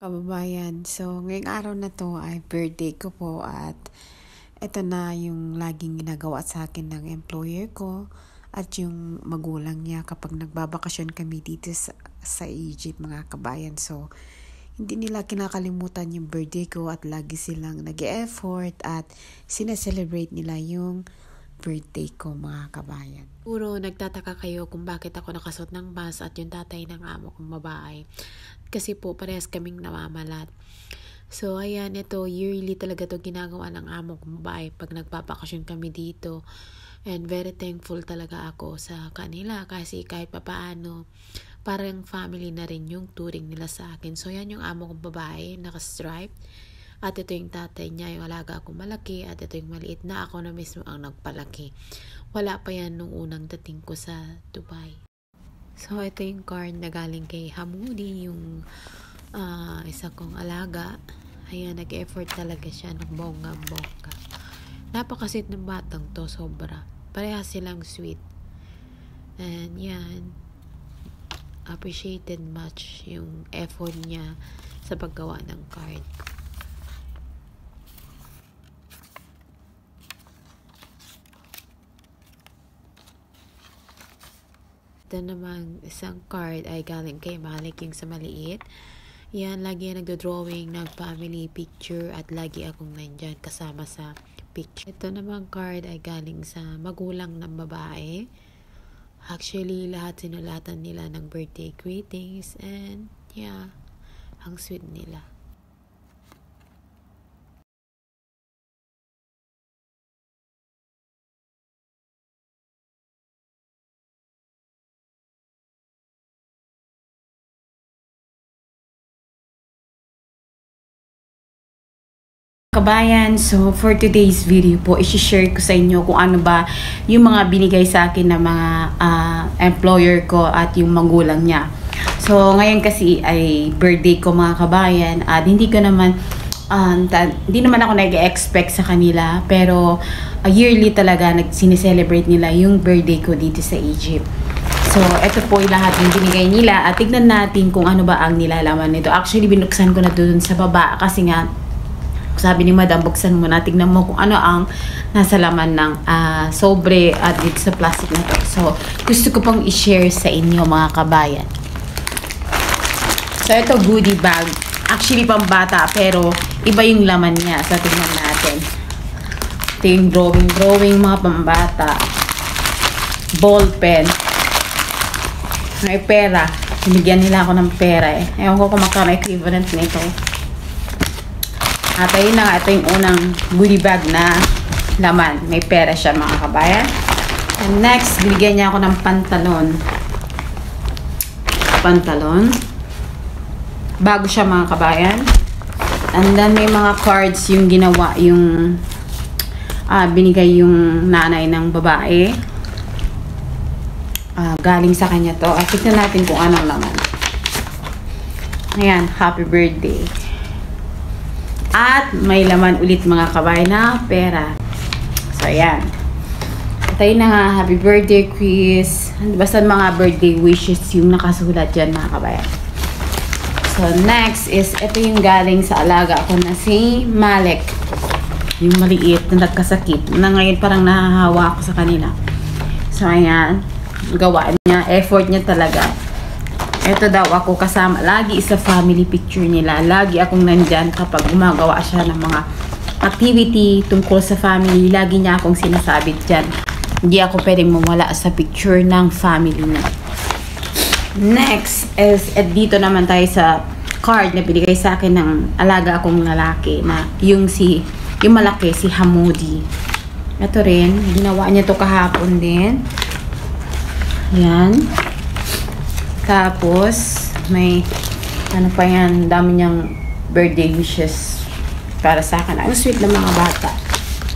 Kababayan. So, ngayong araw na to ay birthday ko po at ito na yung laging ginagawa sa akin ng employer ko at yung magulang niya kapag nagbabakasyon kami dito sa Egypt, mga kabayan. So, hindi nila kinakalimutan yung birthday ko at lagi silang nag-e-effort at sineselebrate nila yung birthday ko, mga kabayan. Puro nagtataka kayo kung bakit ako nakasuot ng mask at yung tatay ng amo kong babae. Kasi po parehas kaming namamalat. So ayan, ito yearly talaga to ginagawa ng amo kong babae pag nagpapakasyon kami dito. And very thankful talaga ako sa kanila kasi kahit papaano parang family na rin yung touring nila sa akin. So yan yung amo kong babae, naka-stripe. At ito yung tatay niya, yung alaga akong malaki. At ito yung maliit na ako na mismo ang nagpalaki. Wala pa yan nung unang dating ko sa Dubai. So ito yung card na galing kay Hamoudi, yung isa kong alaga. Ayan, nag-effort talaga siya ng bonggang-bongga. Napakasit ng batang to, sobra. Parehas silang sweet. And yan, appreciated much yung effort niya sa paggawa ng card. Ito naman, isang card ay galing kay Malik, yung sa maliit. Yan, lagi nagdo-drawing ng family picture at lagi akong nandyan kasama sa picture. Ito naman card ay galing sa magulang ng babae. Actually, lahat sinulatan nila ng birthday greetings and yeah, ang sweet nila. Kabayan, so for today's video po, i-share ko sa inyo kung ano ba yung mga binigay sa akin ng mga employer ko at yung magulang niya. So ngayon kasi ay birthday ko, mga kabayan, at hindi naman ako nag-expect sa kanila, pero yearly talaga sineselebrate nila yung birthday ko dito sa Egypt. So ito po yung lahat yung binigay nila at tignan natin kung ano ba ang nilalaman nito. Actually binuksan ko na doon sa baba kasi nga sabi ni Madam, buksan mo na, tignan mo kung ano ang nasa laman ng sobre at dito sa plastic na to. So, gusto ko pong i-share sa inyo, mga kabayan. So, ito goodie bag. Actually, pambata, pero iba yung laman niya. So, tignan natin. Ito yung drawing, mga pambata. Ball pen. May pera. Binigyan nila ako ng pera eh. Ewan ko kung magkano equivalent nito. At ayun na nga, ito yung unang goodie bag na laman. May pera siya, mga kabayan. And next, binigyan niya ako ng pantalon. Bago siya, mga kabayan. And then may mga cards yung ginawa, yung binigay yung nanay ng babae. Galing sa kanya to. At tignan natin kung anong laman. Ayan, happy birthday. At may laman ulit, mga kabayan, na pera. So, ayan. Tayo na nga, happy birthday, Chris. Basta mga birthday wishes yung nakasulat dyan, mga kabayan. So, next is, ito yung galing sa alaga ko na si Malik. Yung maliit na nagkasakit. Na ngayon parang nahahawa ako sa kanila. So, ayan. Gawa niya. Effort niya talaga. Ito daw ako kasama lagi sa family picture nila. Lagi akong nandyan kapag gumagawa siya ng mga activity tungkol sa family. Lagi niya akong sinasabit dyan. Hindi ako pwedeng mawala sa picture ng family na. Next is, dito naman tayo sa card na binigay sa akin ng alaga akong lalaki na yung malaki, si Hamoudi. Ito rin, ginawa niya to kahapon din. Yan. Tapos, may, ano pa yan, dami niyang birthday wishes para sa akin. Ang sweet ng mga bata.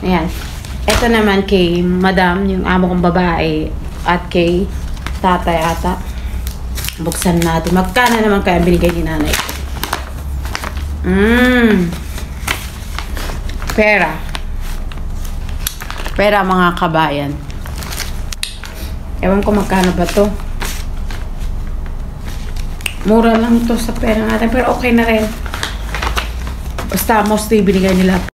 Ayan. Ito naman kay Madam, yung amo kong babae, at kay tatay ata. Buksan natin. Magkano naman kaya binigay ni nanay? Pera. Pera, mga kabayan. Ewan ko magkano ba to. Mura lang to sa pera natin, pero okay na rin. Basta mostly binigay nila